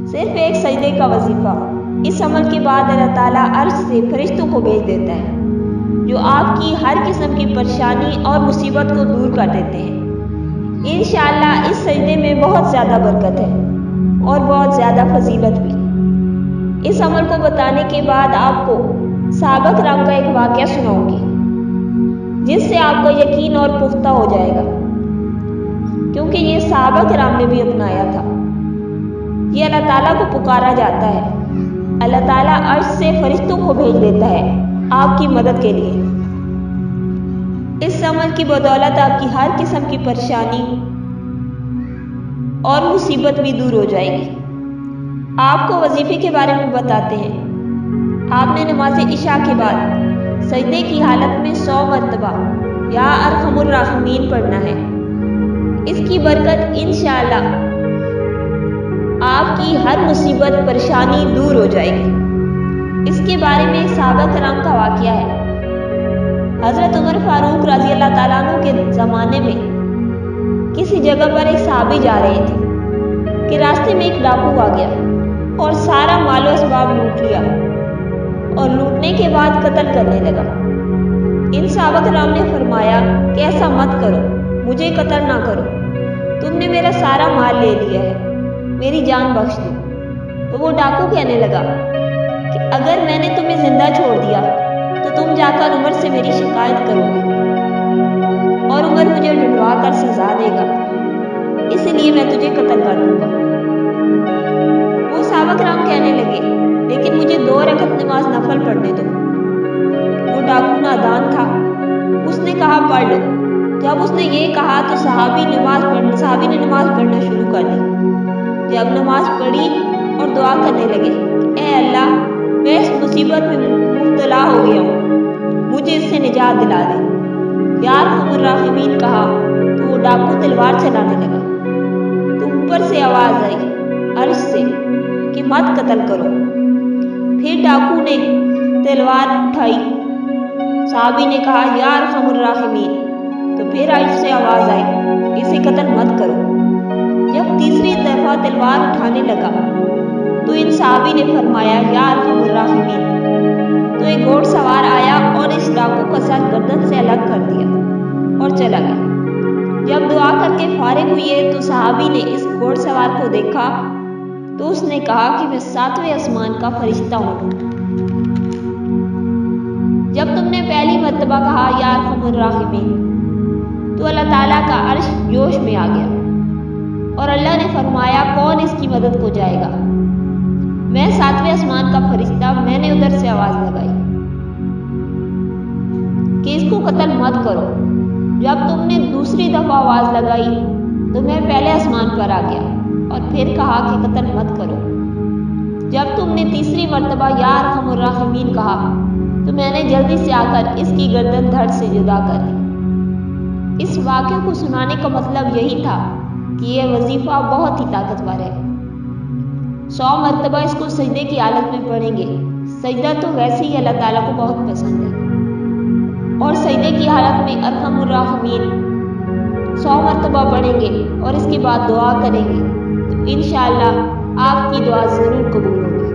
صرف ایک سجدے کا وظیفہ، اس عمل کے بعد اللہ تعالیٰ عرش سے فرشتوں کو بھیج دیتا ہے جو آپ کی ہر قسم کی پریشانی اور مصیبت کو دور کر دیتے ہیں۔ انشاءاللہ اس سجدے میں بہت زیادہ برکت ہے اور بہت زیادہ فضیلت بھی۔ اس عمل کو بتانے کے بعد آپ کو صحابہ کرام کا ایک واقعہ سناؤں گی جس سے آپ کا یقین اور پختہ ہو جائے گا، کیونکہ یہ صحابہ کرام نے بھی اپنایا تھا۔ یہ اللہ تعالیٰ کو پکارا جاتا ہے، اللہ تعالیٰ عرش سے فرشتوں کو بھیج دیتا ہے آپ کی مدد کے لیے۔ اس عمل کی بدولت آپ کی ہر قسم کی پریشانی اور مصیبت بھی دور ہو جائے گی۔ آپ کو وظیفے کے بارے میں بتاتے ہیں۔ آپ نے نماز عشاء کے بعد سجدے کی حالت میں 100 مرتبہ یا ارحم الراحمین پڑھنا ہے۔ اس کی برکت انشاءاللہ آپ کی ہر مصیبت پریشانی دور ہو جائے گی۔ اس کے بارے میں صحابہ کرام کا واقعہ ہے۔ حضرت عمر فاروق رضی اللہ تعالیٰ عنہ کے زمانے میں کسی جگہ پر ایک صحابی جا رہے تھے کہ راستے میں ایک ڈاکو آ گیا اور سارا مال و اسباب لوٹ لیا اور لوٹنے کے بعد قتل کرنے لگا۔ ان صحابہ کرام نے فرمایا کہ ایسا مت کرو، مجھے قتل نہ کرو، تم نے میرا سارا مال لے لیا ہے، میری جان بخش دو۔ تو وہ ڈاکو کہنے لگا کہ اگر میں نے تمہیں زندہ چھوڑ دیا تو تم جا کر عمر سے میری شکایت کرو گے اور عمر مجھے ڈھونڈوا کر سزا دے گا، اس لیے میں تجھے قتل کر دوں گا۔ وہ صحابہ کرام کہنے لگے لیکن مجھے 2 رکعت نماز نفل پڑھنے دو۔ وہ ڈاکو نادان تھا، اس نے کہا پڑھ لو۔ جب اس نے یہ کہا تو صحابی نے نماز پڑھنا شروع کر دی۔ جب نماز پڑھی اور دعا کرنے لگے کہ اے اللہ، میں اس مصیبت میں مبتلا ہو گیا ہوں، مجھے اس سے نجات دلا دے۔ یا ارحم الراحمین کہا تو وہ ڈاکو تلوار چلانے لگا تو اوپر سے آواز آئی عرش سے کہ مت قتل کرو۔ پھر ڈاکو نے تلوار اٹھائی، صحابی نے کہا یا ارحم الراحمین، تو پھر عرش سے آواز آئی اسے قتل مت کرو۔ جب تیسری دفعہ تلوار اٹھانے لگا تو ان صحابی نے فرمایا یا ارحم الراحمین، تو ایک گھوڑ سوار آیا اور اس ڈاکو کا سر گردن سے الگ کر دیا اور چلا گیا۔ جب دعا کر کے فارغ ہوئے تو صحابی نے اس گھوڑ سوار کو دیکھا تو اس نے کہا کہ میں 7ویں آسمان کا فرشتہ ہوں۔ جب تم نے پہلی مرتبہ کہا یا ارحم الراحمین تو اللہ تعالیٰ کا عرش جوش میں آ گیا اور اللہ نے فرمایا کون اس کی مدد کو جائے گا؟ میں 7ویں آسمان کا فرشتہ، میں نے ادھر سے آواز لگائی کہ اس کو قتل مت کرو۔ جب تم نے دوسری دفعہ آواز لگائی تو میں پہلے آسمان پر آ گیا اور پھر کہا کہ قتل مت کرو۔ جب تم نے تیسری مرتبہ یا ارحم الراحمین کہا تو میں نے جلدی سے آ کر اس کی گردن دھڑ سے جدا کر دی۔ اس واقعے کو سنانے کا مطلب یہی تھا کہ یہ وظیفہ بہت ہی طاقتور ہے۔ 100 مرتبہ اس کو سجدے کی حالت میں پڑھیں گے۔ سجدہ تو ویسے ہی اللہ تعالیٰ کو بہت پسند ہے، اور سجدے کی حالت میں ارحم الراحمین 100 مرتبہ پڑھیں گے اور اس کے بعد دعا کریں گے تو انشاءاللہ آپ کی دعا ضرور قبول ہوگی۔